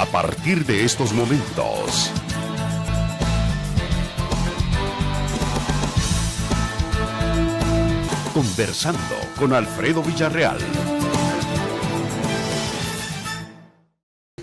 a partir de estos momentos. Conversando con Alfredo Villarreal.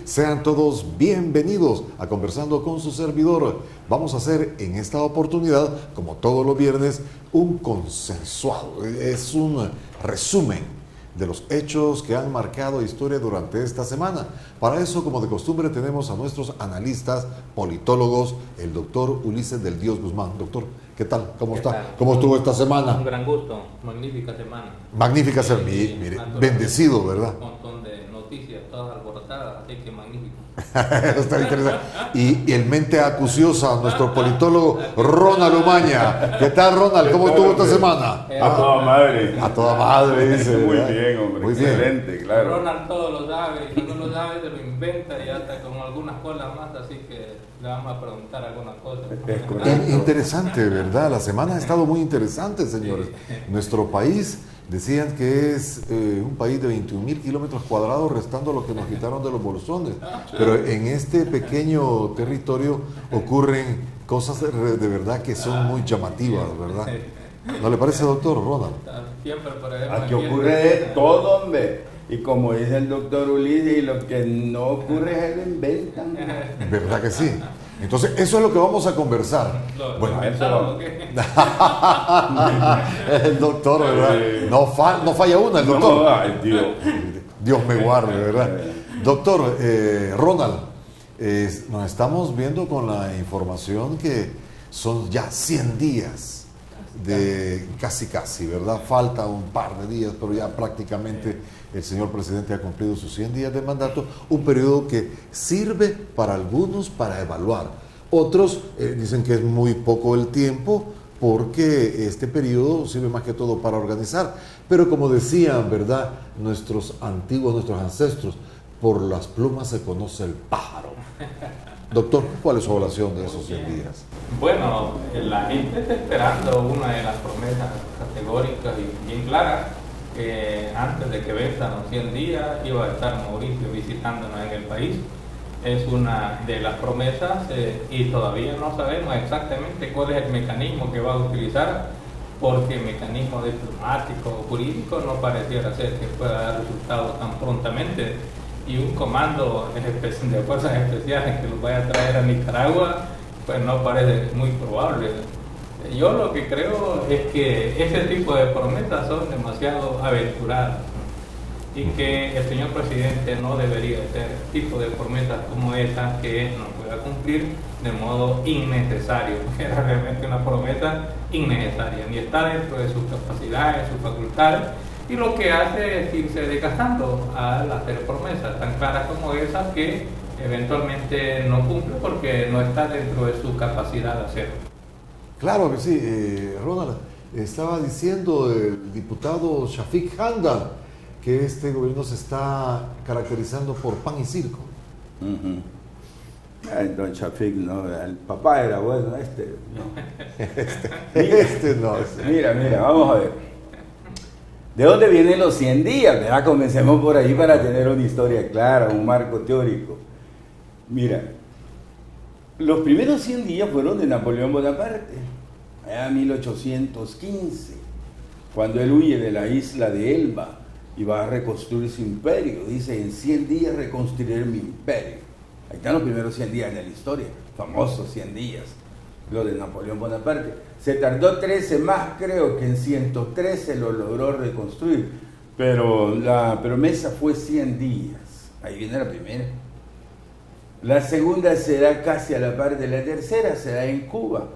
Sean todos bienvenidos a Conversando con su servidor. Vamos a hacer en esta oportunidad, como todos los viernes, un consensuado. Es un resumen de los hechos que han marcado historia durante esta semana. Para eso, como de costumbre, tenemos a nuestros analistas, politólogos, el doctor Ulises del Dios Guzmán. Doctor, ¿qué tal? ¿Cómo está? Tal? ¿Cómo estuvo esta semana? Un gran gusto, magnífica semana. Magnífica semana, mire, bendecido, ¿verdad? Un montón de noticias, todas alborotadas, así que magnífico. Está interesante. Y el mente acuciosa, nuestro politólogo Ronald Umaña. ¿Qué tal, Ronald? ¿Cómo estuvo esta semana? A toda madre. A toda madre, dice. Muy ¿verdad? bien, hombre. Muy bien. Excelente, claro. Ronald todo lo sabe, y si no lo sabe, se lo inventa y hasta con algunas cosas más, así que le vamos a preguntar algunas cosas. Es correcto. Interesante, ¿verdad? La semana ha estado muy interesante, señores. Nuestro país, decían que es un país de 21,000 kilómetros cuadrados, restando lo que nos quitaron de los bolsones. Pero en este pequeño territorio ocurren cosas de verdad que son muy llamativas, ¿verdad? ¿No le parece, doctor Ronald? Siempre, por ejemplo, Aquí ocurre de todo, hombre. Y como dice el doctor Ulises, y lo que no ocurre se lo inventan. ¿Verdad que sí? Entonces, eso es lo que vamos a conversar. Bueno, ¿Inventaron o qué? el doctor, ¿verdad? No falla una, el doctor. No, ay, Dios. Dios me guarde, ¿verdad? Doctor Ronald, nos estamos viendo con la información que son ya 100 días de casi, ¿verdad? Falta un par de días, pero ya prácticamente el señor presidente ha cumplido sus 100 días de mandato, un periodo que sirve para algunos para evaluar. Otros dicen que es muy poco el tiempo porque este periodo sirve más que todo para organizar. Pero como decían, ¿verdad?, nuestros ancestros, por las plumas se conoce el pájaro. Doctor, ¿cuál es su evaluación de esos 100 días? Bueno, la gente está esperando una de las promesas categóricas y bien claras, que antes de que venzan los 100 días iba a estar Mauricio visitándonos en el país. Es una de las promesas y todavía no sabemos exactamente cuál es el mecanismo que va a utilizar, porque el mecanismo diplomático o jurídico no pareciera ser que pueda dar resultados tan prontamente, y un comando de fuerzas especiales que los vaya a traer a Nicaragua pues no parece muy probable. Yo lo que creo es que ese tipo de promesas son demasiado aventuradas y que el señor presidente no debería hacer tipo de promesas como esa que no pueda cumplir de modo innecesario, que era realmente una promesa innecesaria, ni está dentro de sus capacidades, sus facultades, y lo que hace es irse desgastando al hacer promesas tan claras como esas que eventualmente no cumple porque no está dentro de su capacidad de hacerlo. Claro que sí, Ronald, estaba diciendo el diputado Shafiq Hamdan que este gobierno se está caracterizando por pan y circo. Don Shafiq, no, el papá era bueno, no. No. Mira, vamos a ver. ¿De dónde vienen los 100 días? ¿Verdad? Comencemos por ahí para tener una historia clara, un marco teórico. Mira, los primeros 100 días fueron de Napoleón Bonaparte, allá en 1815, cuando él huye de la isla de Elba y va a reconstruir su imperio. Dice, en 100 días reconstruiré mi imperio. Ahí están los primeros 100 días de la historia, famosos 100 días, lo de Napoleón Bonaparte. Se tardó 13 más, creo que en 113 lo logró reconstruir, pero la promesa fue 100 días. Ahí viene la primera. La segunda se da casi a la par de la tercera, se da en Cuba,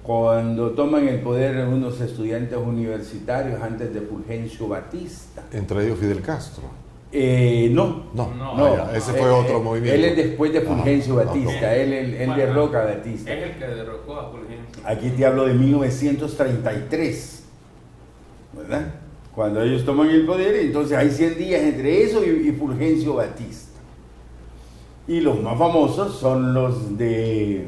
cuando toman el poder unos estudiantes universitarios antes de Fulgencio Batista. Entre ellos Fidel Castro. No, ese fue otro movimiento. Él es después de Fulgencio Batista, él derroca a Batista. Es el que derrocó a Fulgencio. Aquí te hablo de 1933, ¿verdad? Cuando ellos toman el poder, entonces hay 100 días entre eso y Fulgencio Batista. Y los más famosos son los de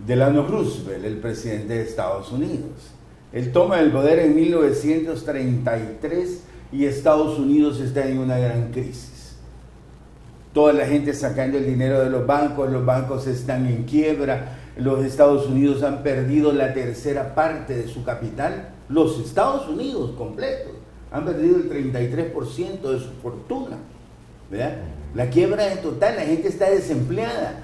Delano Roosevelt, el presidente de Estados Unidos. Él toma el poder en 1933 y Estados Unidos está en una gran crisis. toda la gente sacando el dinero de los bancos están en quiebra, los Estados Unidos han perdido la tercera parte de su capital, los Estados Unidos completos han perdido el 33% de su fortuna, ¿verdad? La quiebra es total, la gente está desempleada.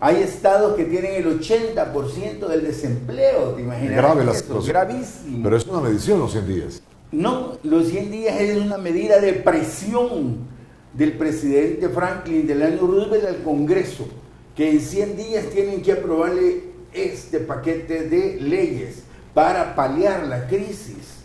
Hay estados que tienen el 80% del desempleo, ¿te imaginas? Grave la eso? situación. Gravísimo. Pero es una medición los 100 días. No, los 100 días es una medida de presión del presidente Franklin Delano Roosevelt al Congreso, que en 100 días tienen que aprobarle este paquete de leyes para paliar la crisis.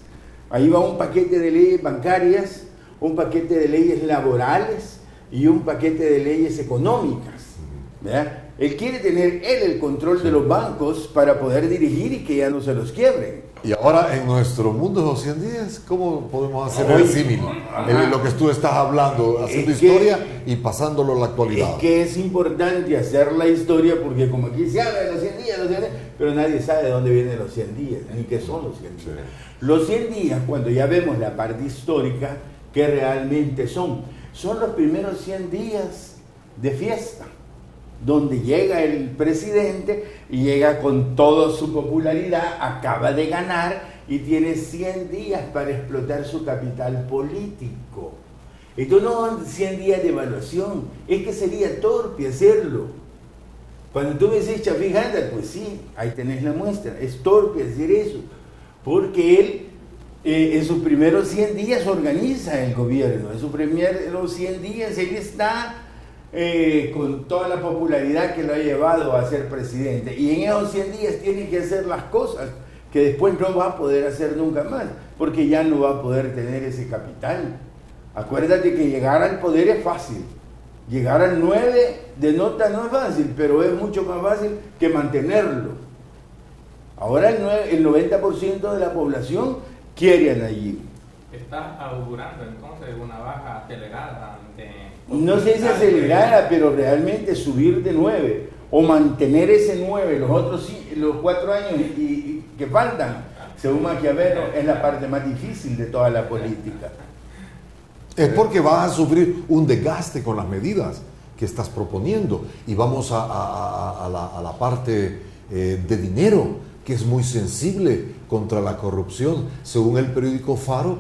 Ahí va un paquete de leyes bancarias, un paquete de leyes laborales y un paquete de leyes económicas, ¿verdad? Él quiere tener el control de los bancos para poder dirigir y que ya no se los quiebren. Y ahora en nuestro mundo de los 100 días, ¿cómo podemos hacer Oye, el símil? Lo que tú estás hablando, haciendo historia y pasándolo a la actualidad. Es que es importante hacer la historia porque como aquí se habla de los 100 días, pero nadie sabe de dónde vienen los 100 días, ni qué son los 100 días. Sí. Los 100 días, cuando ya vemos la parte histórica, que realmente son los primeros 100 días de fiesta, donde llega el presidente y llega con toda su popularidad, acaba de ganar y tiene 100 días para explotar su capital político. Entonces no son 100 días de evaluación, es que sería torpe hacerlo. Cuando tú me dices Chafik Handal, pues sí, ahí tenés la muestra, es torpe hacer eso, porque él en sus primeros 100 días organiza el gobierno, en sus primeros 100 días él está con toda la popularidad que lo ha llevado a ser presidente, y en esos 100 días tiene que hacer las cosas que después no va a poder hacer nunca más, porque ya no va a poder tener ese capital. Acuérdate que llegar al poder es fácil, llegar al 9 de nota no es fácil, pero es mucho más fácil que mantenerlo. Ahora el 90% de la población quiere a Nayib. ¿Estás augurando entonces una baja acelerada de... No sé si acelerada, pero realmente subir de 9 o mantener ese 9 los 4 años y que faltan, según Maquiavelo, es la parte más difícil de toda la política. Es porque vas a sufrir un desgaste con las medidas que estás proponiendo. Y vamos a la parte de dinero, que es muy sensible contra la corrupción. Según el periódico Faro,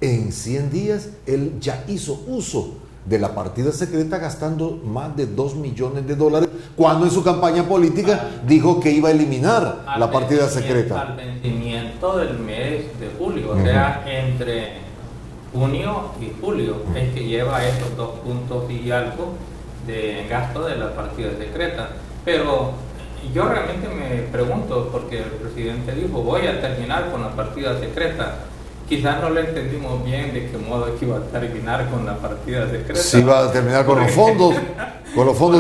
en 100 días él ya hizo uso de la partida secreta gastando más de $2 millones, cuando en su campaña política dijo que iba a eliminar la partida secreta. Al vencimiento del mes de julio, o sea, entre junio y julio, es que lleva esos 2 puntos y algo de gasto de la partida secreta. Pero yo realmente me pregunto, porque el presidente dijo, voy a terminar con la partida secreta. Quizás no lo entendimos bien de qué modo es que iba a terminar con la partida secreta. Sí, va a terminar con los fondos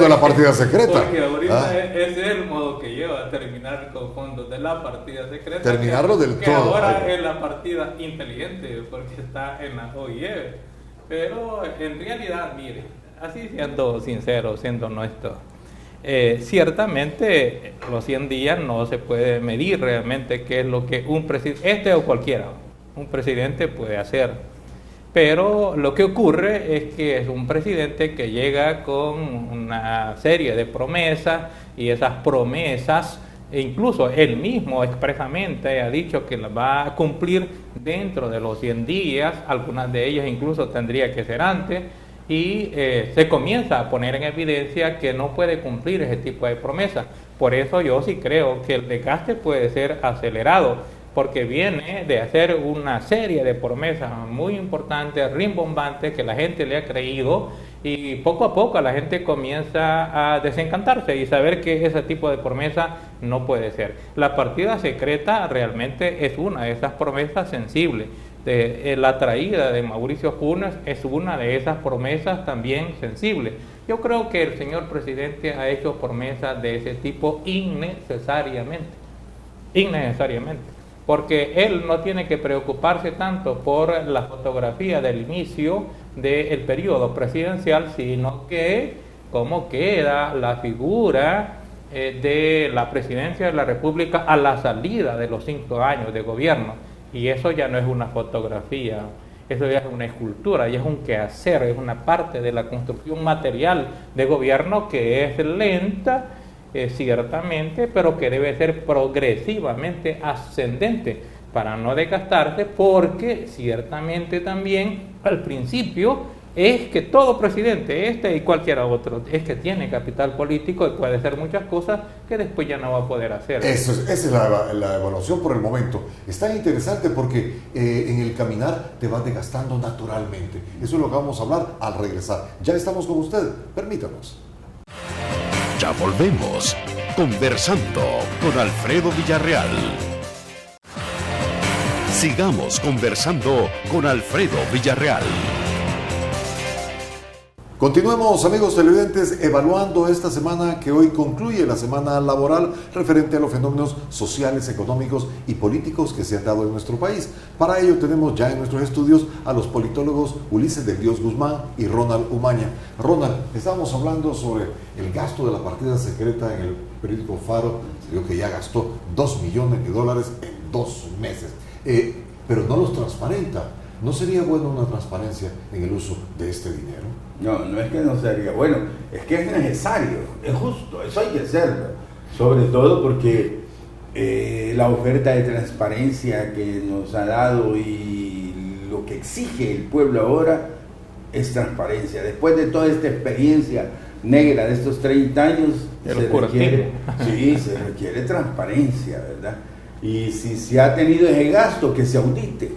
de la partida secreta. Porque ahorita es el modo que lleva a terminar con fondos de la partida secreta. Terminarlo del que todo. Ahora es la partida inteligente porque está en la OIE. Pero en realidad, mire, así siendo sincero, siendo honesto, ciertamente los 100 días no se puede medir realmente qué es lo que un presidente, o cualquiera, un presidente puede hacer. Pero lo que ocurre es que es un presidente que llega con una serie de promesas, y esas promesas, e incluso él mismo expresamente ha dicho que las va a cumplir dentro de los 100 días, algunas de ellas incluso tendría que ser antes, y se comienza a poner en evidencia que no puede cumplir ese tipo de promesas. Por eso yo sí creo que el desgaste puede ser acelerado, porque viene de hacer una serie de promesas muy importantes, rimbombantes, que la gente le ha creído, y poco a poco la gente comienza a desencantarse y saber que ese tipo de promesa no puede ser. La partida secreta realmente es una de esas promesas sensibles. La traída de Mauricio Funes es una de esas promesas también sensibles. Yo creo que el señor presidente ha hecho promesas de ese tipo innecesariamente, porque él no tiene que preocuparse tanto por la fotografía del inicio del periodo presidencial, sino que cómo queda la figura de la presidencia de la República a la salida de los 5 años de gobierno. Y eso ya no es una fotografía Eso ya es una escultura, ya es un quehacer, es una parte de la construcción material de gobierno que es lenta, ciertamente, pero que debe ser progresivamente ascendente para no desgastarse, porque ciertamente también al principio es que todo presidente, este y cualquier otro, es que tiene capital político y puede hacer muchas cosas que después ya no va a poder hacer. Esa es la evaluación por el momento. Es tan interesante porque en el caminar te vas desgastando naturalmente. Eso es lo que vamos a hablar al regresar. Ya estamos con usted, permítanos. Ya volvemos, conversando con Alfredo Villarreal. Sigamos conversando con Alfredo Villarreal. Continuemos, amigos televidentes, evaluando esta semana que hoy concluye la semana laboral referente a los fenómenos sociales, económicos y políticos que se han dado en nuestro país. Para ello tenemos ya en nuestros estudios a los politólogos Ulises del Dios Guzmán y Ronald Umaña. Ronald, estábamos hablando sobre el gasto de la partida secreta en el periódico Faro. Se dijo que ya gastó $2 millones en 2 meses, pero no los transparenta. ¿No sería bueno una transparencia en el uso de este dinero? No, no es que no sería bueno, es que es necesario, es justo, eso hay que hacerlo. Sobre todo porque la oferta de transparencia que nos ha dado y lo que exige el pueblo ahora es transparencia. Después de toda esta experiencia negra de estos 30 años, se requiere transparencia, ¿verdad? Y si se ha tenido ese gasto, que se audite.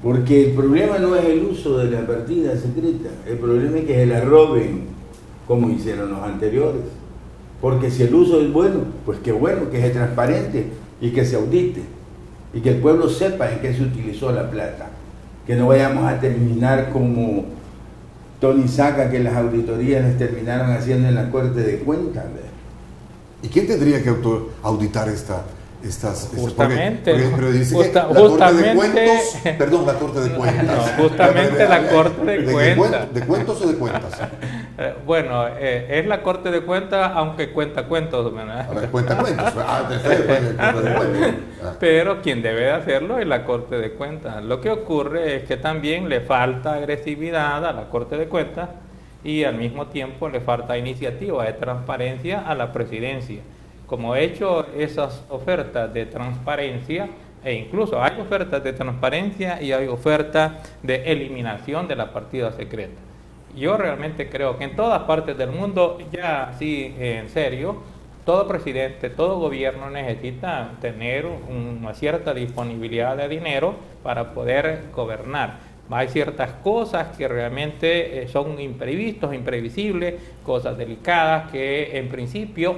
Porque el problema no es el uso de la partida secreta, el problema es que se la roben, como hicieron los anteriores. Porque si el uso es bueno, pues qué bueno, que sea transparente y que se audite, y que el pueblo sepa en qué se utilizó la plata. Que no vayamos a terminar como Tony Saca, que las auditorías las terminaron haciendo en la Corte de Cuentas. ¿Y quién tendría que auditar justamente, pero dice que la Corte de Cuentos, perdón, la Corte de Cuentas. No, justamente la Corte de Cuentas. ¿De cuentos o de cuentas? Bueno, es la Corte de Cuentas, aunque cuenta cuentos, ¿verdad? Cuenta cuentos. Pero quien debe de hacerlo es la Corte de Cuentas. Lo que ocurre es que también le falta agresividad a la Corte de Cuentas y al mismo tiempo le falta iniciativa de transparencia a la presidencia. Como he hecho esas ofertas de transparencia, e incluso hay ofertas de transparencia y hay ofertas de eliminación de la partida secreta. Yo realmente creo que en todas partes del mundo, ya así en serio, todo presidente, todo gobierno necesita tener una cierta disponibilidad de dinero para poder gobernar. Hay ciertas cosas que realmente son imprevistos, imprevisibles, cosas delicadas que en principio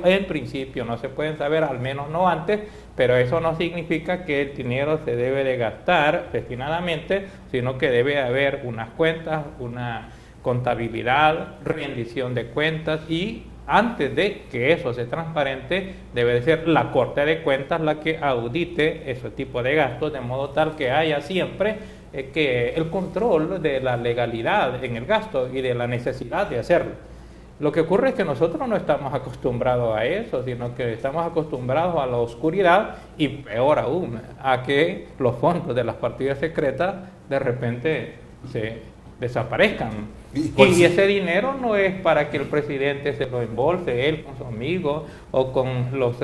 no se pueden saber, al menos no antes, pero eso no significa que el dinero se debe de gastar destinadamente, sino que debe haber unas cuentas, una contabilidad, rendición de cuentas y antes de que eso sea transparente, debe de ser la Corte de Cuentas la que audite ese tipo de gastos, de modo tal que haya siempre que el control de la legalidad en el gasto y de la necesidad de hacerlo. Lo que ocurre es que nosotros no estamos acostumbrados a eso, sino que estamos acostumbrados a la oscuridad y peor aún, a que los fondos de las partidas secretas de repente se desaparezcan. Y ese dinero no es para que el presidente se lo embolse, él con sus amigos o con los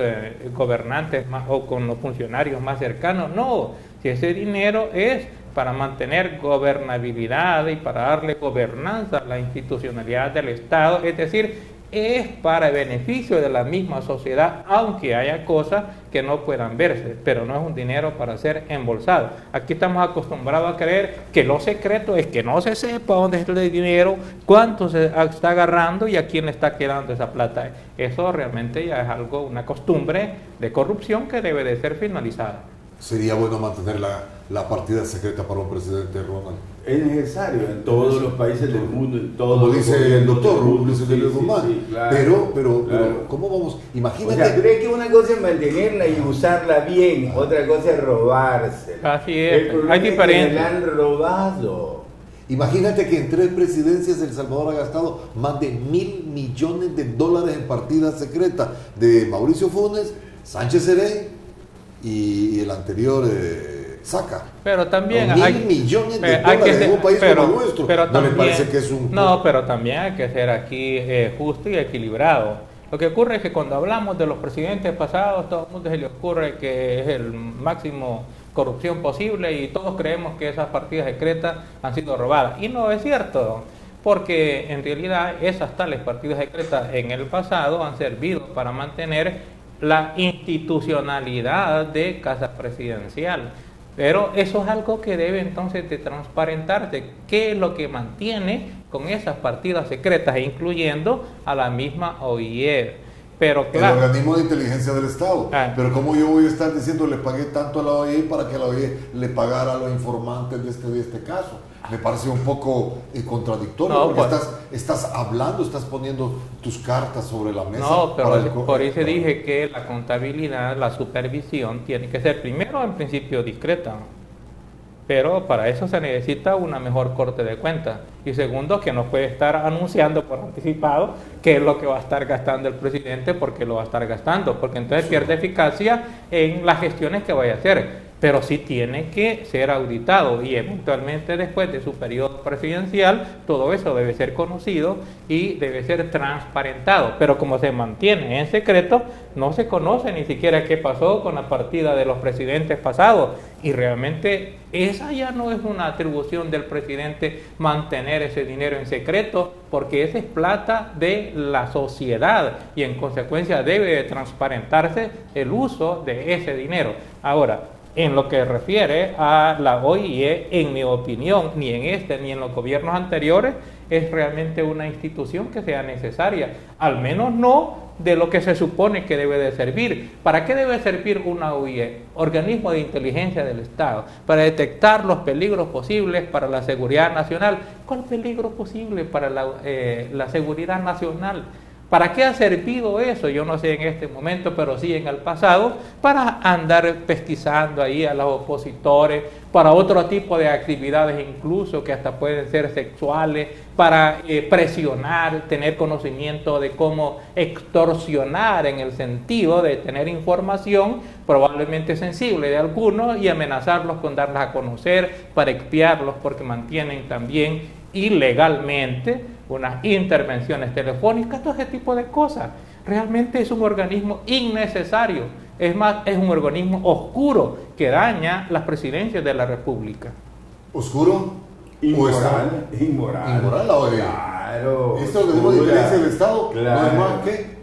gobernantes o con los funcionarios más cercanos, no, si ese dinero es para mantener gobernabilidad y para darle gobernanza a la institucionalidad del Estado, es decir, es para el beneficio de la misma sociedad, aunque haya cosas que no puedan verse, pero no es un dinero para ser embolsado. Aquí estamos acostumbrados a creer que lo secreto es que no se sepa dónde es el dinero, cuánto se está agarrando y a quién le está quedando esa plata. Eso realmente ya es algo, una costumbre de corrupción que debe de ser finalizada. Sería bueno mantener la partida secreta para un presidente, Ronald. Es necesario en todos los países del mundo, en todos como los dice el doctor Luis de Guzmán. Sí, claro, pero ¿cómo vamos? Imagínate. O sea, cree que una cosa es mantenerla y usarla bien, otra cosa es robársela. Así es, hay diferencia. La han robado. Imagínate que en 3 presidencias El Salvador ha gastado más de $1,000 millones en partidas secretas de Mauricio Funes, Sánchez Serén y el anterior saca. Pero también $1.000 millones de dólares en un país como el nuestro. ¿No le parece que es un... No, pero también hay que ser aquí justo y equilibrado. Lo que ocurre es que cuando hablamos de los presidentes pasados, todo el mundo se le ocurre que es el máximo corrupción posible y todos creemos que esas partidas secretas han sido robadas. Y no es cierto, porque en realidad esas tales partidas secretas en el pasado han servido para mantener la institucionalidad de Casa Presidencial. Pero eso es algo que debe entonces de transparentarse. ¿Qué es lo que mantiene con esas partidas secretas, incluyendo a la misma OIE? Pero claro, el organismo de inteligencia del Estado. Pero ¿cómo yo voy a estar diciendo le pagué tanto a la OIE para que la OIE le pagara a los informantes de este caso? Me parece un poco contradictorio, no, porque pues, estás hablando, estás poniendo tus cartas sobre la mesa. No, pero por eso dije que la contabilidad, la supervisión tiene que ser primero en principio discreta, pero para eso se necesita una mejor corte de cuentas, y segundo que no puede estar anunciando por anticipado qué es lo que va a estar gastando el presidente, porque lo va a estar gastando, porque entonces pierde eficacia en las gestiones que vaya a hacer. Pero sí tiene que ser auditado y eventualmente después de su periodo presidencial todo eso debe ser conocido y debe ser transparentado. Pero como se mantiene en secreto, no se conoce ni siquiera qué pasó con la partida de los presidentes pasados, y realmente esa ya no es una atribución del presidente mantener ese dinero en secreto, porque esa es plata de la sociedad y en consecuencia debe de transparentarse el uso de ese dinero. Ahora, en lo que refiere a la OIE, en mi opinión, ni en este ni en los gobiernos anteriores, es realmente una institución que sea necesaria, al menos no de lo que se supone que debe de servir. ¿Para qué debe servir una OIE? Organismo de inteligencia del Estado, para detectar los peligros posibles para la seguridad nacional. ¿Cuál peligro posible para la seguridad nacional? ¿Para qué ha servido eso? Yo no sé en este momento, pero sí en el pasado, para andar pesquisando ahí a los opositores, para otro tipo de actividades incluso que hasta pueden ser sexuales, para presionar, tener conocimiento de cómo extorsionar en el sentido de tener información probablemente sensible de algunos y amenazarlos con darlas a conocer, para expiarlos porque mantienen también ilegalmente unas intervenciones telefónicas, todo ese tipo de cosas. Realmente es un organismo innecesario, es más, es un organismo oscuro que daña las presidencias de la República. ¿Oscuro? Inmoral. Inmoral la OIE. Claro. Esto organismo de inteligencia del Estado, claro. No es más que...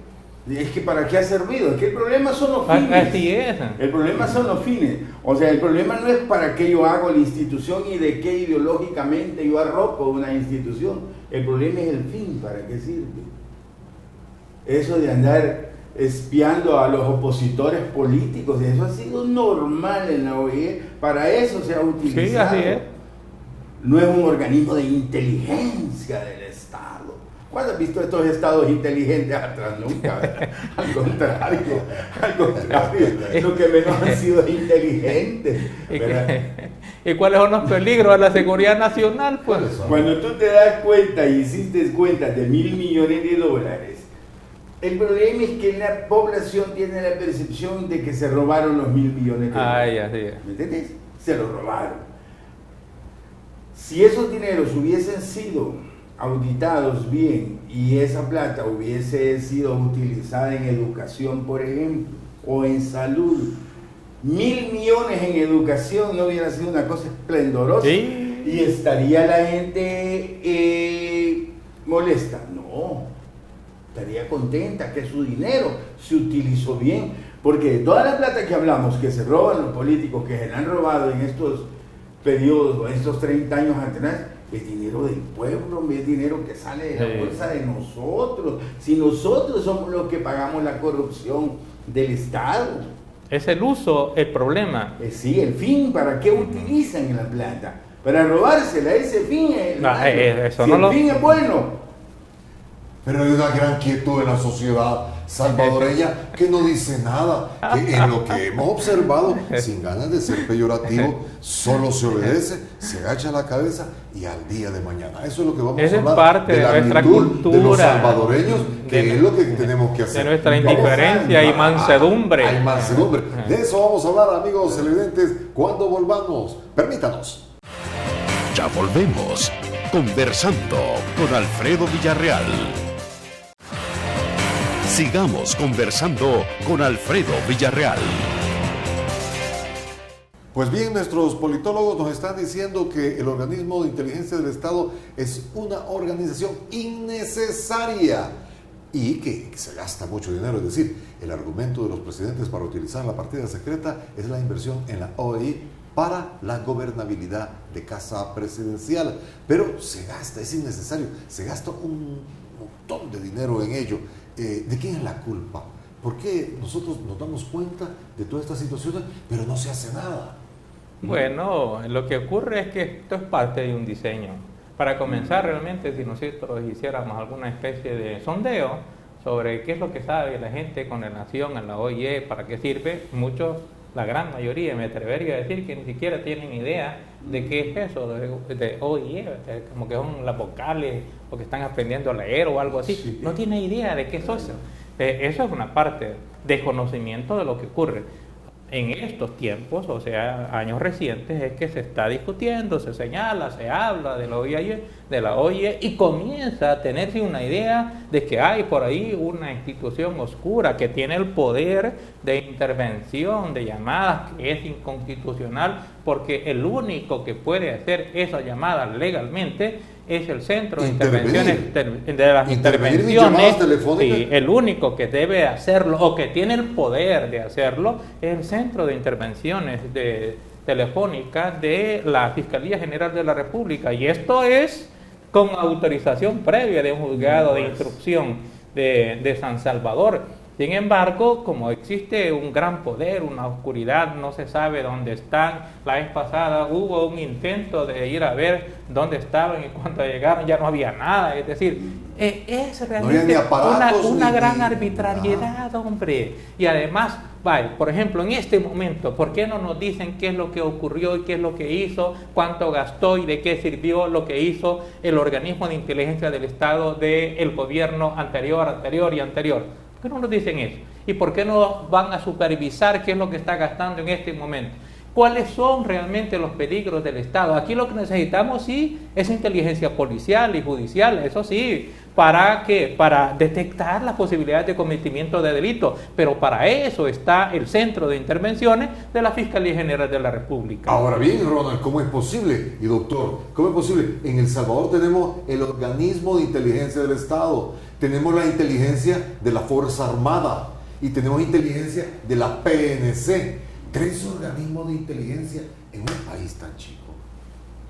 Es que ¿para qué ha servido? Es que el problema son los fines. Así es. El problema son los fines. O sea, el problema no es para qué yo hago la institución y de qué ideológicamente yo arropo una institución. El problema es el fin, ¿para qué sirve? Eso de andar espiando a los opositores políticos, eso ha sido normal en la OIE, para eso se ha utilizado. Sí, así es. No es un organismo de inteligencia del Estado. ¿Cuándo has visto estos estados inteligentes atrás? Nunca, ¿verdad? Al contrario, lo que menos han sido inteligentes. ¿Y cuáles son los peligros a la seguridad nacional? Pues cuando tú te das cuenta y hiciste cuentas de $1.000 millones, el problema es que la población tiene la percepción de que se robaron los $1.000 millones. Ay, así es. ¿Me entiendes? Se los robaron. Si esos dineros hubiesen sido auditados bien y esa plata hubiese sido utilizada en educación, por ejemplo, o en salud, $1.000 millones en educación no hubiera sido una cosa esplendorosa. ¿Sí? Y estaría la gente molesta. No, estaría contenta que su dinero se utilizó bien, porque toda la plata que hablamos que se roban los políticos, que se la han robado en estos periodos o en estos 30 años atrás, es dinero del pueblo, es dinero que sale de la bolsa de nosotros. Si nosotros somos los que pagamos la corrupción del Estado. Es el uso el problema. Sí, el fin, ¿para qué utilizan la plata? Para robársela, ese fin es el eso si no el lo... fin es bueno, Pero hay una gran quietud en la sociedad salvadoreña que no dice nada, que en lo que hemos observado, sin ganas de ser peyorativo, solo se obedece, se agacha la cabeza y al día de mañana. Eso es lo que vamos a hablar, parte de la nuestra actitud cultura, de los salvadoreños, que es lo que tenemos que hacer. De nuestra indiferencia y mansedumbre. Hay mansedumbre. De eso vamos a hablar, amigos televidentes, cuando volvamos. Permítanos. Ya volvemos. Conversando con Alfredo Villarreal. Sigamos conversando con Alfredo Villarreal. Pues bien, nuestros politólogos nos están diciendo que el organismo de inteligencia del Estado es una organización innecesaria y que se gasta mucho dinero. Es decir, el argumento de los presidentes para utilizar la partida secreta es la inversión en la OEI para la gobernabilidad de casa presidencial. Pero se gasta, es innecesario, se gasta un montón de dinero en ello. ¿De quién es la culpa? ¿Por qué nosotros nos damos cuenta de todas estas situaciones, pero no se hace nada? Bueno, lo que ocurre es que esto es parte de un diseño. Para comenzar, realmente, si nosotros hiciéramos alguna especie de sondeo sobre qué es lo que sabe la gente con relación a la OIE, para qué sirve, muchos, la gran mayoría, me atrevería a decir que ni siquiera tienen idea de qué es eso de OIE, como que son las vocales o que están aprendiendo a leer o algo así. Sí. No tiene idea de qué es eso. Eso es una parte de conocimiento de lo que ocurre. En estos tiempos, o sea, años recientes, es que se está discutiendo, se señala, se habla de la OIE y comienza a tenerse una idea de que hay por ahí una institución oscura que tiene el poder de intervención de llamadas que es inconstitucional, porque el único que puede hacer esas llamadas legalmente es el Centro de Intervenciones de las Intervenciones. Sí, el único que debe hacerlo o que tiene el poder de hacerlo es el Centro de Intervenciones Telefónicas de la Fiscalía General de la República, y esto es con autorización previa de un juzgado de instrucción de San Salvador. Sin embargo, como existe un gran poder, una oscuridad, no se sabe dónde están. La vez pasada hubo un intento de ir a ver dónde estaban y cuando llegaron ya no había nada. Es decir, es realmente una gran arbitrariedad, hombre. Y además, por ejemplo, en este momento, ¿por qué no nos dicen qué es lo que ocurrió y qué es lo que hizo, cuánto gastó y de qué sirvió lo que hizo el organismo de inteligencia del Estado del gobierno anterior y anterior? ¿Por qué no nos dicen eso? ¿Y por qué no van a supervisar qué es lo que está gastando en este momento? ¿Cuáles son realmente los peligros del Estado? Aquí lo que necesitamos sí es inteligencia policial y judicial, eso sí. ¿Para qué? Para detectar las posibilidades de cometimiento de delitos. Pero para eso está el Centro de Intervenciones de la Fiscalía General de la República. Ahora bien, Ronald, ¿cómo es posible? Y doctor, ¿cómo es posible? En El Salvador tenemos el organismo de inteligencia del Estado, tenemos la inteligencia de la Fuerza Armada y tenemos inteligencia de la PNC. 3 organismos de inteligencia en un país tan chico.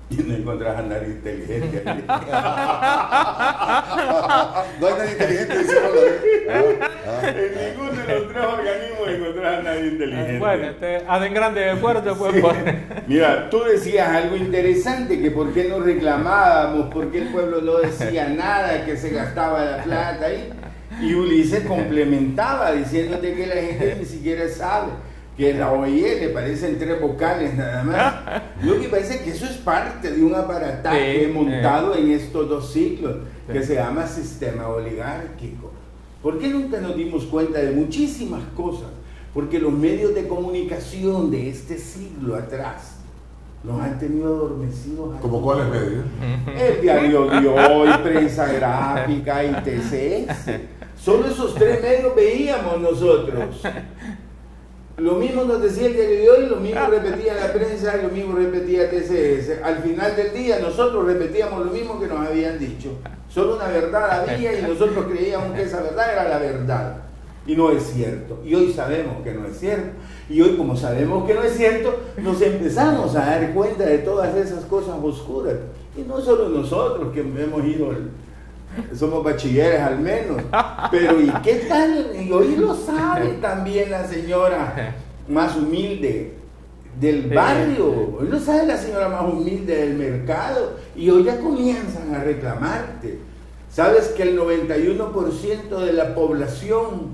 Y no encontrás a nadie inteligente. No hay nadie inteligente, dice En ninguno de los 3 organismos encontrás a nadie inteligente. Bueno, hacen grandes esfuerzos. Pues, Mira, tú decías algo interesante, que por qué no reclamábamos, por qué el pueblo no decía nada, que se gastaba la plata ahí. Y Ulises complementaba diciéndote que la gente ni siquiera sabe que la OIE le parecen 3 vocales nada más. Lo que parece que eso es parte de un aparataje montado en estos 2 siglos que se llama sistema oligárquico. ¿Por qué nunca nos dimos cuenta de muchísimas cosas? Porque los medios de comunicación de este siglo atrás nos han tenido adormecidos. ¿Como cuáles medios? El Diario de Hoy, Prensa Gráfica y TCS. Solo esos 3 medios veíamos nosotros. Lo mismo nos decía el Diario de Hoy, lo mismo repetía la prensa, lo mismo repetía TCS. Al final del día nosotros repetíamos lo mismo que nos habían dicho. Solo una verdad había y nosotros creíamos que esa verdad era la verdad. Y no es cierto. Y hoy sabemos que no es cierto. Y hoy, como sabemos que no es cierto, nos empezamos a dar cuenta de todas esas cosas oscuras. Y no solo nosotros que hemos ido, somos bachilleres al menos, pero ¿y qué tal? Y hoy lo sabe también la señora más humilde del barrio, hoy lo sabe la señora más humilde del mercado, y hoy ya comienzan a reclamarte. ¿Sabes que el 91% de la población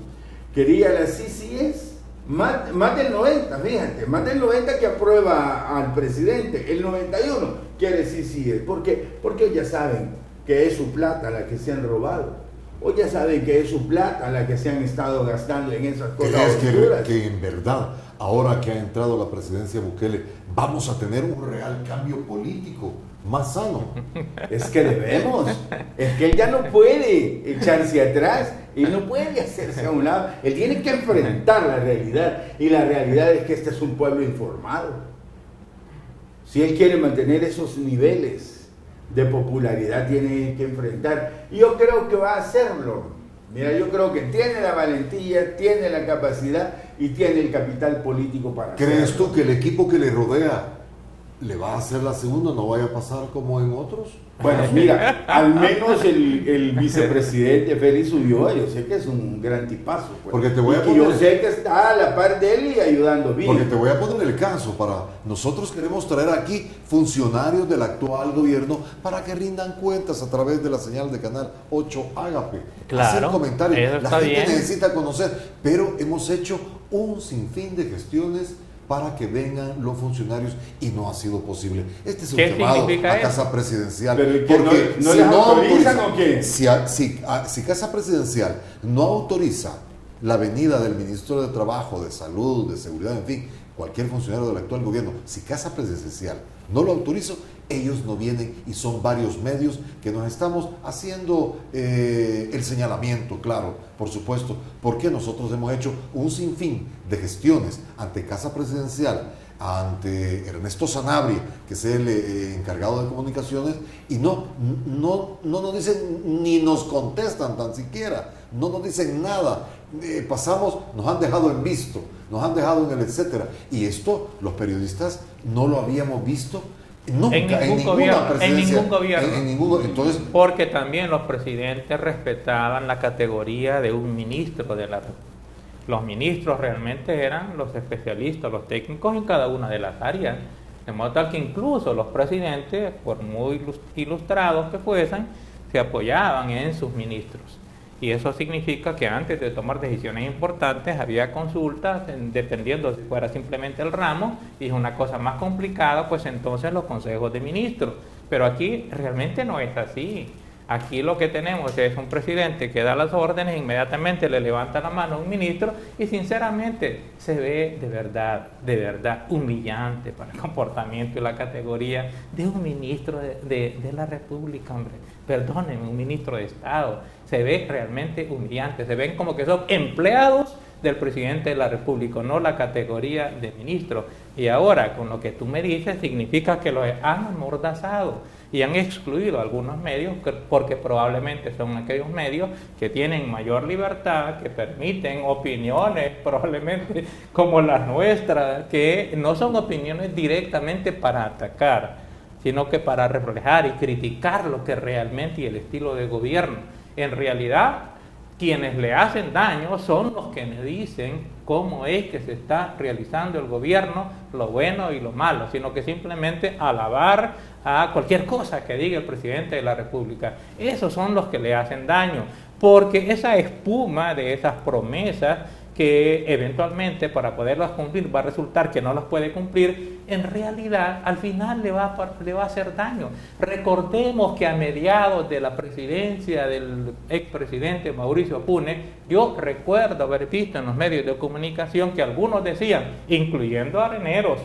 quería la CCS? Más del 90, fíjate, más del 90 que aprueba al presidente, el 91 quiere CCS. ¿Por qué? Porque ya saben que es su plata la que se han robado. O ya saben que es su plata la que se han estado gastando en esas cosas oscuras. Que en verdad, ahora que ha entrado la presidencia Bukele, vamos a tener un real cambio político más sano. Es que debemos. Es que él ya no puede echarse atrás. Él no puede hacerse a un lado. Él tiene que enfrentar la realidad. Y la realidad es que este es un pueblo informado. Si él quiere mantener esos niveles de popularidad, tiene que enfrentar. Y yo creo que va a hacerlo. Mira, yo creo que tiene la valentía, tiene la capacidad y tiene el capital político para hacerlo. ¿Crees tú que el equipo que le rodea le va a hacer la segunda, no vaya a pasar como en otros? Bueno, mira, al menos el vicepresidente Félix Ulloa, yo sé que es un gran tipazo. Pues. Porque te voy a poner, yo sé que está a la par de él y ayudando bien. Porque te voy a poner el caso. Nosotros queremos traer aquí funcionarios del actual gobierno para que rindan cuentas a través de la señal de Canal 8 Ágape. Claro, hacer comentarios. eso La está gente bien. necesita conocer, pero hemos hecho un sinfín de gestiones para que vengan los funcionarios y no ha sido posible. Este es un ¿Qué llamado significa a eso? Casa Presidencial. Pero que porque no les autorizan o qué? si Casa Presidencial no autoriza la venida del ministro de Trabajo, de Salud, de Seguridad, en fin, cualquier funcionario del actual gobierno, si Casa Presidencial no lo autoriza, ellos no vienen, y son varios medios que nos estamos haciendo el señalamiento, claro, por supuesto, porque nosotros hemos hecho un sinfín de gestiones ante Casa Presidencial, ante Ernesto Sanabria, que es el encargado de comunicaciones, y no nos dicen, ni nos contestan tan siquiera, no nos dicen nada. Pasamos, nos han dejado en visto, nos han dejado en el etcétera, y esto los periodistas no lo habíamos visto nunca, En ningún gobierno. Entonces, porque también los presidentes respetaban la categoría de un ministro de la República. Los ministros realmente eran los especialistas, los técnicos en cada una de las áreas, de modo tal que incluso los presidentes, por muy ilustrados que fuesen, se apoyaban en sus ministros. Y eso significa que antes de tomar decisiones importantes había consultas, dependiendo si fuera simplemente el ramo, y es una cosa más complicada, pues entonces los consejos de ministros. Pero aquí realmente no es así. Aquí lo que tenemos es un presidente que da las órdenes, inmediatamente le levanta la mano a un ministro, y sinceramente se ve de verdad humillante para el comportamiento y la categoría de un ministro de la República, hombre. Perdónenme, un ministro de Estado. Se ve realmente humillante, se ven como que son empleados del presidente de la República, no la categoría de ministro. Y ahora, con lo que tú me dices, significa que los han amordazado y han excluido algunos medios, porque probablemente son aquellos medios que tienen mayor libertad, que permiten opiniones, probablemente como las nuestras, que no son opiniones directamente para atacar, sino que para reflejar y criticar lo que realmente y el estilo de gobierno. En realidad, quienes le hacen daño son los que me dicen cómo es que se está realizando el gobierno, lo bueno y lo malo, sino que simplemente alabar a cualquier cosa que diga el presidente de la República. Esos son los que le hacen daño, porque esa espuma de esas promesas que eventualmente para poderlas cumplir va a resultar que no las puede cumplir, en realidad al final le va a hacer daño. Recordemos que a mediados de la presidencia del expresidente Mauricio Apune, yo recuerdo haber visto en los medios de comunicación que algunos decían, incluyendo areneros,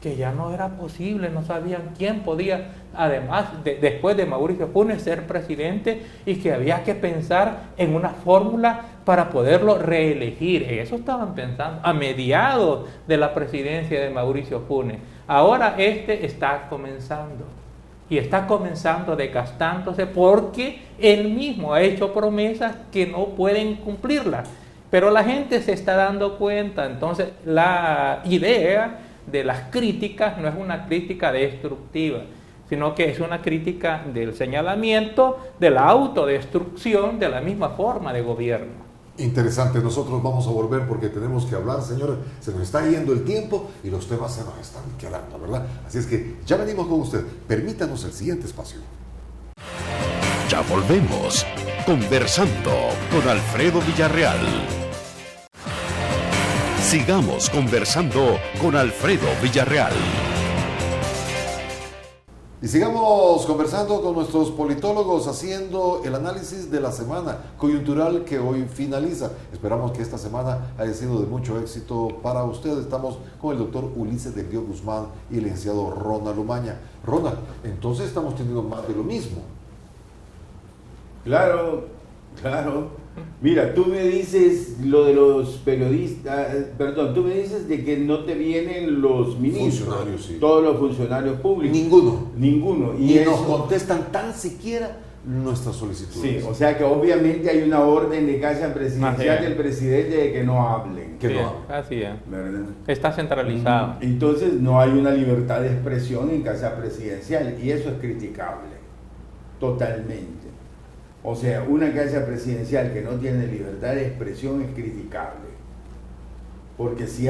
que ya no era posible, no sabían quién podía, además, después de Mauricio Apune, ser presidente, y que había que pensar en una fórmula para poderlo reelegir. Eso estaban pensando a mediados de la presidencia de Mauricio Apune. Ahora está comenzando, y está comenzando desgastándose porque él mismo ha hecho promesas que no pueden cumplirlas. Pero la gente se está dando cuenta. Entonces, la idea de las críticas no es una crítica destructiva, sino que es una crítica del señalamiento, de la autodestrucción de la misma forma de gobierno. Interesante, nosotros vamos a volver porque tenemos que hablar, señores, se nos está yendo el tiempo y los temas se nos están quedando, ¿verdad? Así es que ya venimos con usted, permítanos el siguiente espacio. Ya volvemos. Conversando con Alfredo Villarreal. Sigamos conversando con Alfredo Villarreal. Y sigamos conversando con nuestros politólogos haciendo el análisis de la semana coyuntural que hoy finaliza. Esperamos que esta semana haya sido de mucho éxito para ustedes. Estamos con el doctor Ulises del Dios Guzmán y el licenciado Ronald Umaña. Ronald, entonces estamos teniendo más de lo mismo. Claro. Mira, tú me dices lo de los periodistas, tú me dices de que no te vienen los ministros, Funcionarios, sí. Todos los funcionarios públicos. Ninguno. Y eso, nos contestan tan siquiera nuestras solicitudes. Sí, o sea que obviamente hay una orden de casa presidencial del presidente de que no hablen. Que Sí, no hablen. así es. ¿Verdad? Está centralizado. Entonces no hay una libertad de expresión en casa presidencial y eso es criticable, totalmente. O sea, una casa presidencial que no tiene libertad de expresión es criticable. Porque si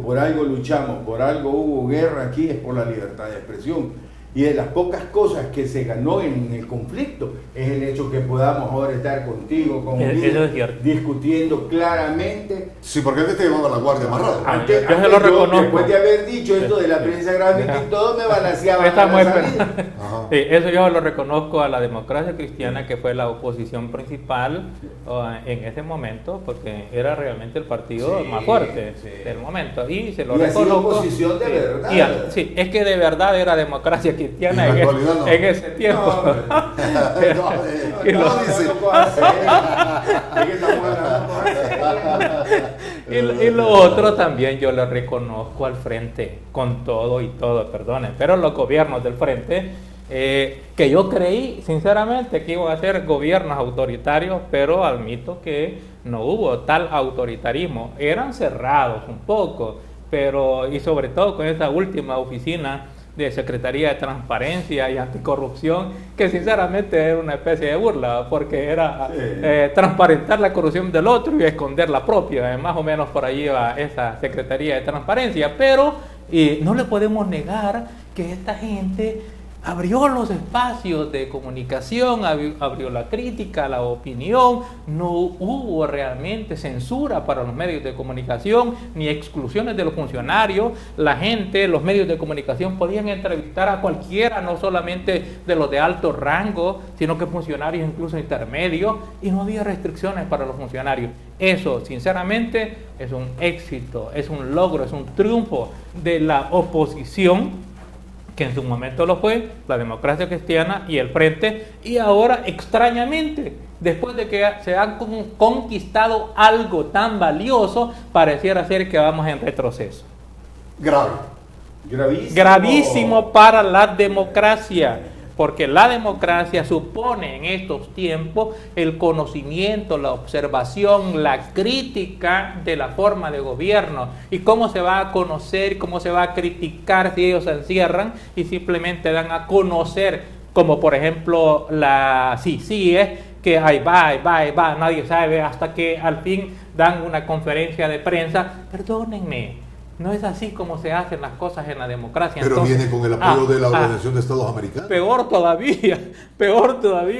por algo luchamos, por algo hubo guerra aquí, es por la libertad de expresión. Y de las pocas cosas que se ganó en el conflicto es el hecho que podamos ahora estar contigo, Eso es cierto. discutiendo claramente. Sí, porque antes te llevaba la guardia amarrada. Antes, yo se lo reconozco. Después de haber dicho esto de la prensa gráfica y todo, me balanceaba. Estamos la salida. esperando. Ajá. Sí, eso yo lo reconozco a la democracia cristiana, que fue la oposición principal en ese momento, porque era realmente el partido Sí, más fuerte sí. del momento. Y se lo Y ha sido reconozco. oposición de Sí. verdad. Sí, es que de verdad era democracia cristiana Y en la actualidad no. en ese tiempo. No, Y lo- Y lo otro también yo le reconozco al frente, con todo y todo, perdonen, pero los gobiernos del frente, que yo creí sinceramente que iban a ser gobiernos autoritarios, pero admito que no hubo tal autoritarismo, eran cerrados un poco, pero y sobre todo con esa última oficina de Secretaría de Transparencia y Anticorrupción, que sinceramente era una especie de burla, porque era transparentar la corrupción del otro y esconder la propia, más o menos por ahí va esa Secretaría de Transparencia, pero no le podemos negar que esta gente abrió los espacios de comunicación, abrió la crítica, la opinión, no hubo realmente censura para los medios de comunicación, ni exclusiones de los funcionarios, la gente, los medios de comunicación podían entrevistar a cualquiera, no solamente de los de alto rango, sino que funcionarios incluso intermedios, y no había restricciones para los funcionarios. Eso, sinceramente, es un éxito, es un logro, es un triunfo de la oposición, que en su momento lo fue, la democracia cristiana y el frente, y ahora extrañamente, después de que se ha conquistado algo tan valioso, pareciera ser que vamos en retroceso. Grave. Gravísimo para la democracia, porque la democracia supone en estos tiempos el conocimiento, la observación, la crítica de la forma de gobierno. ¿Y cómo se va a conocer, cómo se va a criticar si ellos se encierran y simplemente dan a conocer, como por ejemplo la CICIE, que ahí va, nadie sabe, hasta que al fin dan una conferencia de prensa? Perdónenme, no es así como se hacen las cosas en la democracia. Pero Entonces, viene con el apoyo de la Organización de Estados Americanos. Peor todavía.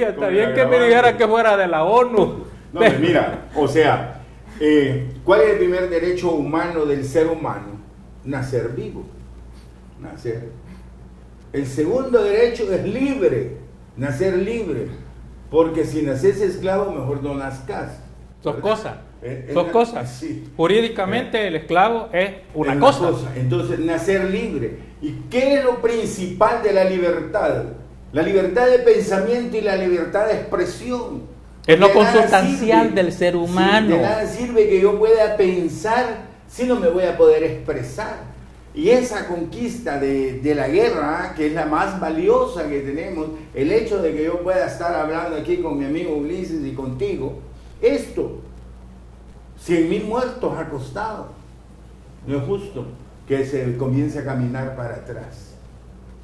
Está Con bien el que me agravante. dijera que fuera de la ONU. No, mira, o sea, ¿cuál es el primer derecho humano del ser humano? Nacer vivo. Nacer. El segundo derecho es libre, nacer libre. Porque si naces esclavo, mejor no nazcas. Son cosas. Es Son una- cosas. sí. Jurídicamente el esclavo es una Es cosa. Entonces, nacer libre. ¿Y qué es lo principal de la libertad? La libertad de pensamiento y la libertad de expresión. Es lo De nada consustancial sirve- del ser sí, humano. de nada sirve que yo pueda pensar si no me voy a poder expresar. Y esa conquista de la guerra, que es la más valiosa que tenemos, el hecho de que yo pueda estar hablando aquí con mi amigo Ulises y contigo, esto, 100,000 muertos ha costado. No es justo que se comience a caminar para atrás.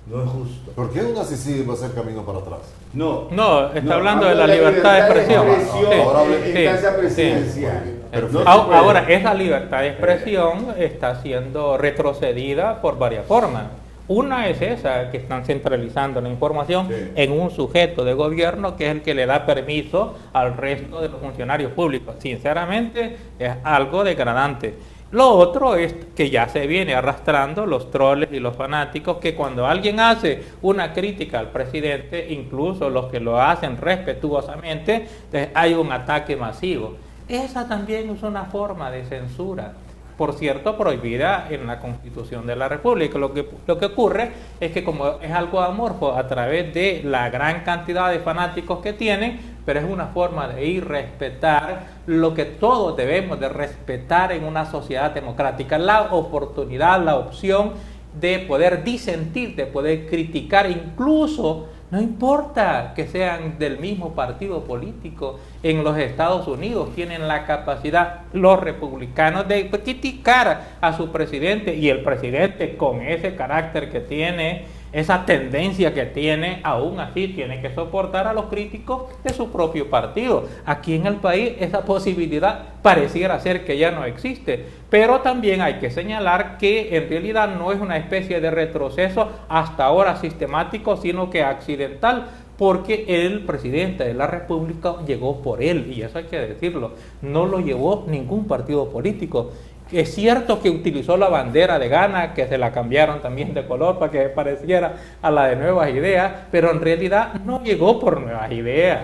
No es justo. ¿Por qué una CICI va a ser camino para atrás? No, Está hablando de hablo la libertad de expresión. Ahora en sí, casa sí. presidencial. Perfecto. No se puede. Ahora, esa libertad de expresión está siendo retrocedida por varias formas. Una es esa, que están centralizando la información Sí. en un sujeto de gobierno que es el que le da permiso al resto de los funcionarios públicos. Sinceramente, es algo degradante. Lo otro es que ya se viene arrastrando los troles y los fanáticos, que cuando alguien hace una crítica al presidente, incluso los que lo hacen respetuosamente, hay un ataque masivo. Esa también es una forma de censura, por cierto, prohibida en la Constitución de la República. Lo que ocurre es que, como es algo amorfo a través de la gran cantidad de fanáticos que tienen, pero es una forma de ir respetar lo que todos debemos de respetar en una sociedad democrática: la oportunidad, la opción de poder disentir, de poder criticar, incluso no importa que sean del mismo partido político. En los Estados Unidos tienen la capacidad los republicanos de criticar a su presidente, y el presidente, con ese carácter que tiene, esa tendencia que tiene, aún así tiene que soportar a los críticos de su propio partido. Aquí en el país esa posibilidad pareciera ser que ya no existe, pero también hay que señalar que en realidad no es una especie de retroceso hasta ahora sistemático, sino que accidental, porque el presidente de la República llegó por él, y eso hay que decirlo, no lo llevó ningún partido político. Es cierto que utilizó la bandera de Ghana, que se la cambiaron también de color para que pareciera a la de Nuevas Ideas, pero en realidad no llegó por Nuevas Ideas.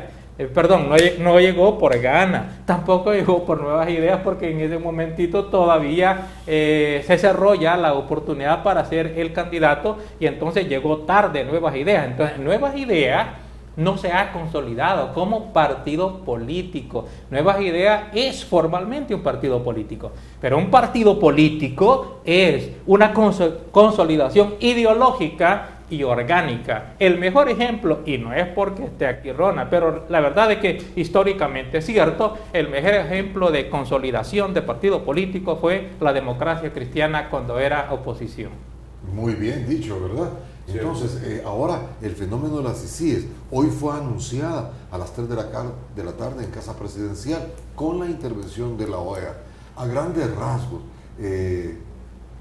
No llegó por Ghana, tampoco llegó por Nuevas Ideas, porque en ese momentito todavía se cerró ya la oportunidad para ser el candidato, y entonces llegó tarde Nuevas Ideas. Entonces, Nuevas Ideas no se ha consolidado como partido político. Nuevas Ideas es formalmente un partido político, pero un partido político es una consolidación ideológica y orgánica. El mejor ejemplo, y no es porque esté aquí Ronald, pero la verdad es que históricamente es cierto, el mejor ejemplo de consolidación de partido político fue la Democracia Cristiana cuando era oposición. Muy bien dicho, ¿verdad? Entonces, ahora el fenómeno de las ICIES, hoy fue anunciada a las 3 de la tarde en Casa Presidencial con la intervención de la OEA. A grandes rasgos,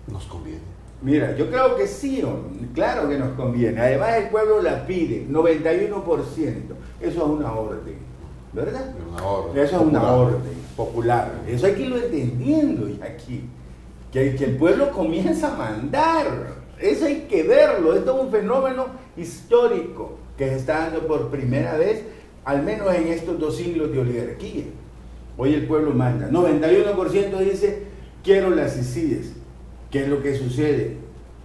¿nos conviene? Mira, yo creo que sí, claro que nos conviene. Además, el pueblo la pide, 91%. Eso es una orden, ¿verdad? Eso es una orden popular. Eso hay que irlo entendiendo y aquí. Que el pueblo comienza a mandar. Eso hay que verlo. Esto es un fenómeno histórico que se está dando por primera vez, al menos en estos 2 siglos de oligarquía. Hoy el pueblo manda. 91% dice, quiero las ICIES. ¿Qué es lo que sucede?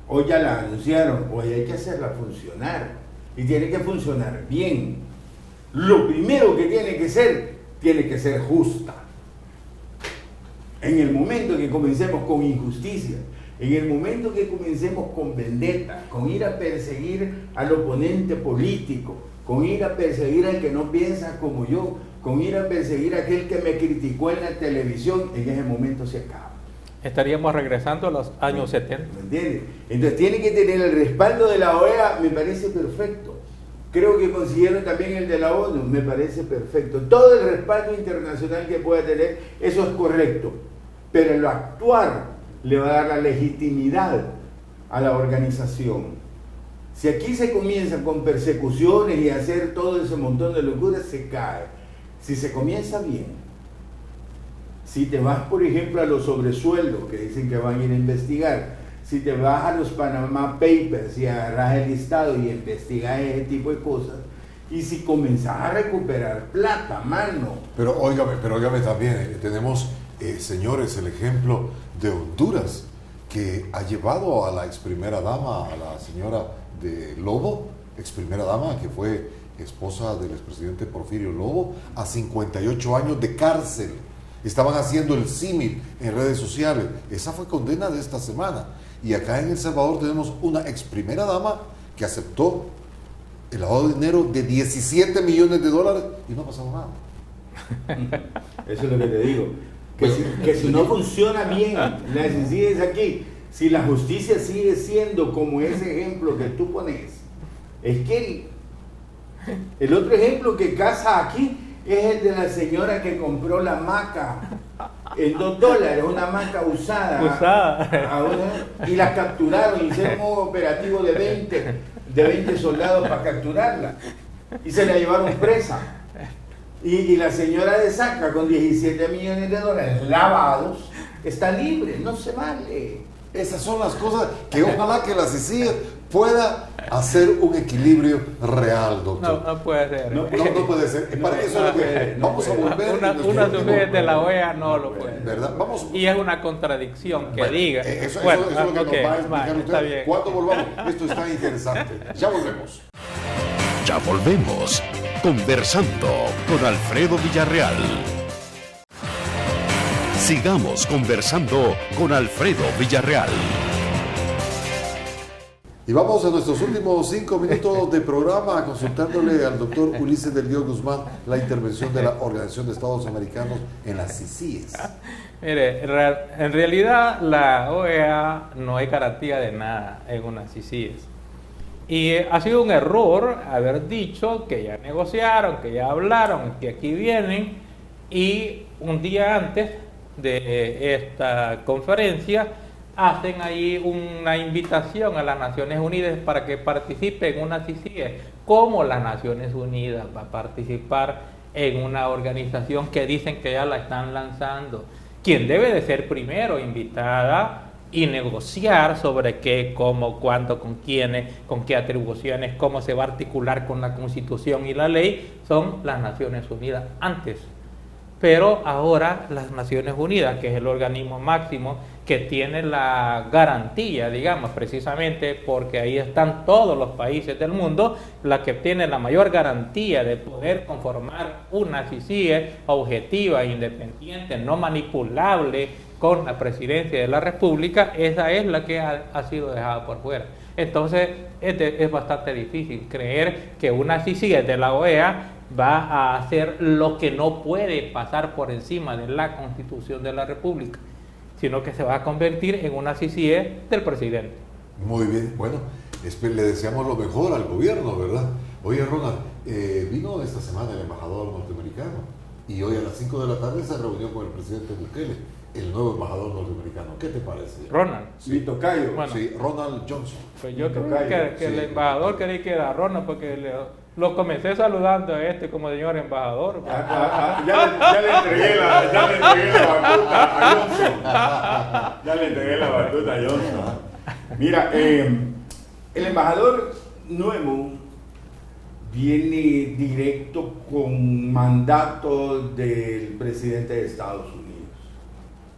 Hoy ya la anunciaron, hoy hay que hacerla funcionar. Y tiene que funcionar bien. Lo primero que tiene que ser justa. En el momento que comencemos con injusticia, en el momento que comencemos con vendetta, con ir a perseguir al oponente político, con ir a perseguir al que no piensa como yo, con ir a perseguir a aquel que me criticó en la televisión, en ese momento se acaba. Estaríamos regresando a los años 70. ¿Me entiendes? Entonces tiene que tener el respaldo de la OEA, me parece perfecto. Creo que consiguieron también el de la ONU, me parece perfecto. Todo el respaldo internacional que pueda tener, eso es correcto. Pero el actuar le va a dar la legitimidad a la organización. Si aquí se comienza con persecuciones y hacer todo ese montón de locuras, se cae. Si se comienza bien, si te vas, por ejemplo, a los sobresueldos que dicen que van a ir a investigar, si te vas a los Panama Papers y agarras el listado y investigas ese tipo de cosas, y si comenzás a recuperar plata, mano. Pero óigame también, tenemos, señores, el ejemplo de Honduras, que ha llevado a la ex primera dama, a la señora de Lobo, ex primera dama, que fue esposa del expresidente Porfirio Lobo, a 58 años de cárcel. Estaban haciendo el símil en redes sociales. Esa fue condena de esta semana. Y acá en El Salvador tenemos una ex primera dama que aceptó el lavado de dinero de $17 millones y no ha pasado nada. Eso es lo que te digo. Que si no funciona bien las ICIES aquí, si la justicia sigue siendo como ese ejemplo que tú pones, es que el otro ejemplo que casa aquí es el de la señora que compró la hamaca en $2, una hamaca usada. Y la capturaron, hicieron un operativo de 20 soldados para capturarla. Y se la llevaron presa. Y la señora de Saca, con $17 millones lavados, está libre, no se vale. Esas son las cosas que ojalá que la CICIG pueda hacer un equilibrio real, doctor. No puede ser. No puede ser. Para eso es lo que vamos a volver. Una subida de la OEA no lo puede. ¿Verdad? Vamos. Y es una contradicción que Bueno, diga. Eso es Bueno, lo que nos va a explicar está usted. bien. Cuando volvamos, esto está interesante. Ya volvemos. Ya volvemos. Conversando con Alfredo Villarreal. Sigamos conversando con Alfredo Villarreal. Y vamos a nuestros últimos 5 minutos de programa consultándole al doctor Ulises del Dios Guzmán la intervención de la Organización de Estados Americanos en las CICIES. Mire, en realidad la OEA no hay garantía de nada en unas CICIES. Y ha sido un error haber dicho que ya negociaron, que ya hablaron, que aquí vienen, y un día antes de esta conferencia hacen ahí una invitación a las Naciones Unidas para que participe en una CICIE. ¿Cómo las Naciones Unidas va a participar en una organización que dicen que ya la están lanzando? Quien debe de ser primero invitada y negociar sobre qué, cómo, cuándo, con quiénes, con qué atribuciones, cómo se va a articular con la Constitución y la ley, son las Naciones Unidas antes. Pero ahora las Naciones Unidas, que es el organismo máximo que tiene la garantía, digamos, precisamente porque ahí están todos los países del mundo, la que tiene la mayor garantía de poder conformar una CICIE objetiva, independiente, no manipulable con la presidencia de la República, esa es la que ha sido dejada por fuera. Entonces es bastante difícil creer que una CICIE de la OEA va a hacer lo que no puede pasar por encima de la Constitución de la República, sino que se va a convertir en una CICIE del presidente. Muy bien, bueno, le deseamos lo mejor al gobierno, ¿verdad? Oye, Ronald, vino esta semana el embajador norteamericano y hoy a las 5 de la tarde se reunió con el presidente Bukele, el nuevo embajador norteamericano. ¿Qué te parece? Ronald. Sí, Tocayo. Bueno, sí, Ronald Johnson. pues yo creo Tocayo, que sí. el embajador quería que era Ronald porque lo comencé saludando a como señor embajador. Ya le entregué la batuta a Johnson. Ya le entregué la batuta a Johnson. Mira, el embajador nuevo viene directo con mandato del presidente de Estados Unidos.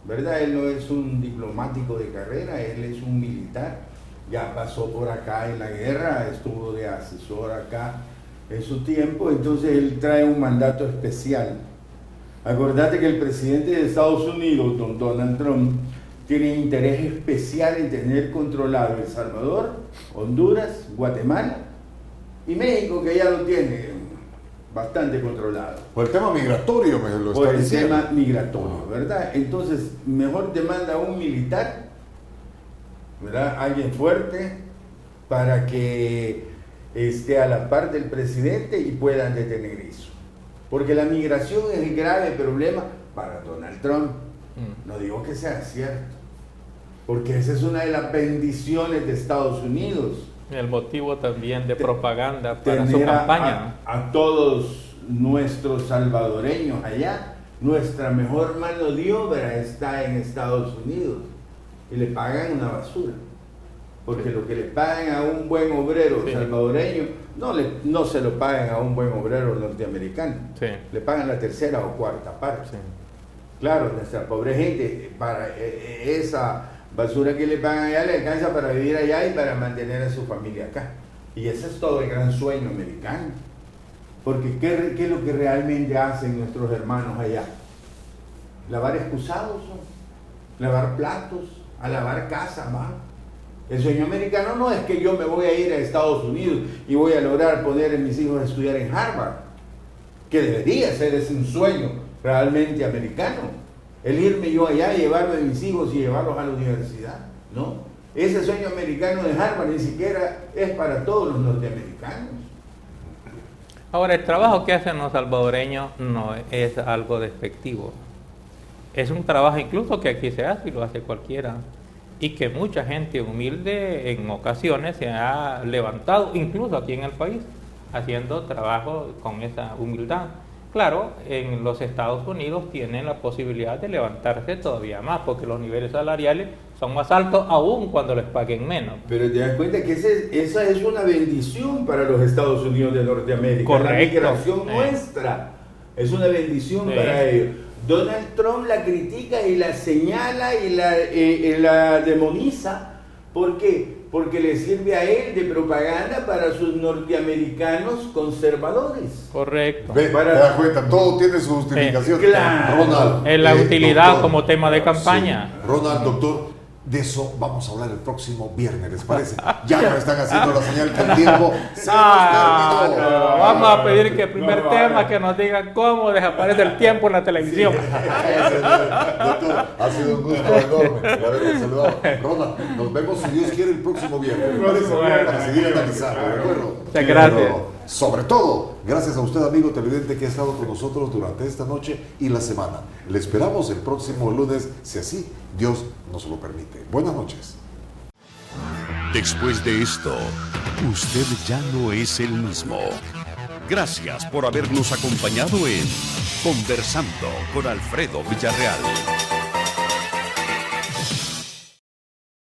¿Verdad? Él no es un diplomático de carrera, él es un militar. Ya pasó por acá en la guerra, estuvo de asesor acá en su tiempo, entonces él trae un mandato especial. Acordate que el presidente de Estados Unidos, don Donald Trump, tiene interés especial en tener controlado El Salvador, Honduras, Guatemala y México, que ya lo tiene bastante controlado. Por el tema migratorio, me lo Por está el diciendo. tema migratorio, ¿verdad? Entonces, mejor te manda un militar, ¿verdad? Alguien fuerte, para que esté a la par del presidente y puedan detener eso. Porque la migración es el grave problema para Donald Trump. No digo que sea cierto, porque esa es una de las bendiciones de Estados Unidos. El motivo también de propaganda para su Tener campaña. a todos nuestros salvadoreños allá. Nuestra mejor mano de obra está en Estados Unidos y le pagan una basura. Porque lo que le pagan a un buen obrero salvadoreño, no se lo pagan a un buen obrero norteamericano. Sí. Le pagan la tercera o cuarta parte. Sí. Claro, nuestra pobre gente, para esa basura que le pagan allá, le alcanza para vivir allá y para mantener a su familia acá. Y ese es todo el gran sueño americano. Porque ¿qué es lo que realmente hacen nuestros hermanos allá? Lavar excusados, ¿no? Lavar platos, a lavar casa, ¿va? El sueño americano no es que yo me voy a ir a Estados Unidos y voy a lograr poner a mis hijos a estudiar en Harvard, que debería ser ese un sueño realmente americano. El irme yo allá y llevarme a mis hijos y llevarlos a la universidad, ¿no? Ese sueño americano de Harvard ni siquiera es para todos los norteamericanos. Ahora, el trabajo que hacen los salvadoreños no es algo despectivo. Es un trabajo incluso que aquí se hace y lo hace cualquiera. Y que mucha gente humilde en ocasiones se ha levantado, incluso aquí en el país, haciendo trabajo con esa humildad. Claro, en los Estados Unidos tienen la posibilidad de levantarse todavía más, porque los niveles salariales son más altos aún cuando les paguen menos. Pero te das cuenta que esa es una bendición para los Estados Unidos de Norteamérica. Correcto. La migración nuestra es una bendición para ellos. Donald Trump la critica y la señala y la demoniza. ¿Por qué? Porque le sirve a él de propaganda para sus norteamericanos conservadores. Correcto. Ve, te das cuenta, todo tiene su justificación. Claro. Ronald. Es la utilidad doctor, como tema de campaña. sí. Ronald, doctor, de eso vamos a hablar el próximo viernes, ¿les parece? Ya nos están haciendo la señal que el tiempo se nos terminó. No. Vamos a pedir que el primer tema que nos digan cómo desaparece el tiempo en la televisión. Doctor, ha sido un gusto enorme habernos saludado. Ronald, nos vemos si Dios quiere el próximo viernes, ¿les parece? Para seguir analizando, ¿de acuerdo? Muchas gracias. Pero, sobre todo, gracias a usted, amigo televidente, que ha estado con nosotros durante esta noche y la semana. Le esperamos el próximo lunes, si así Dios nos lo permite. Buenas noches. Después de esto, usted ya no es el mismo. Gracias por habernos acompañado en Conversando con Alfredo Villarreal.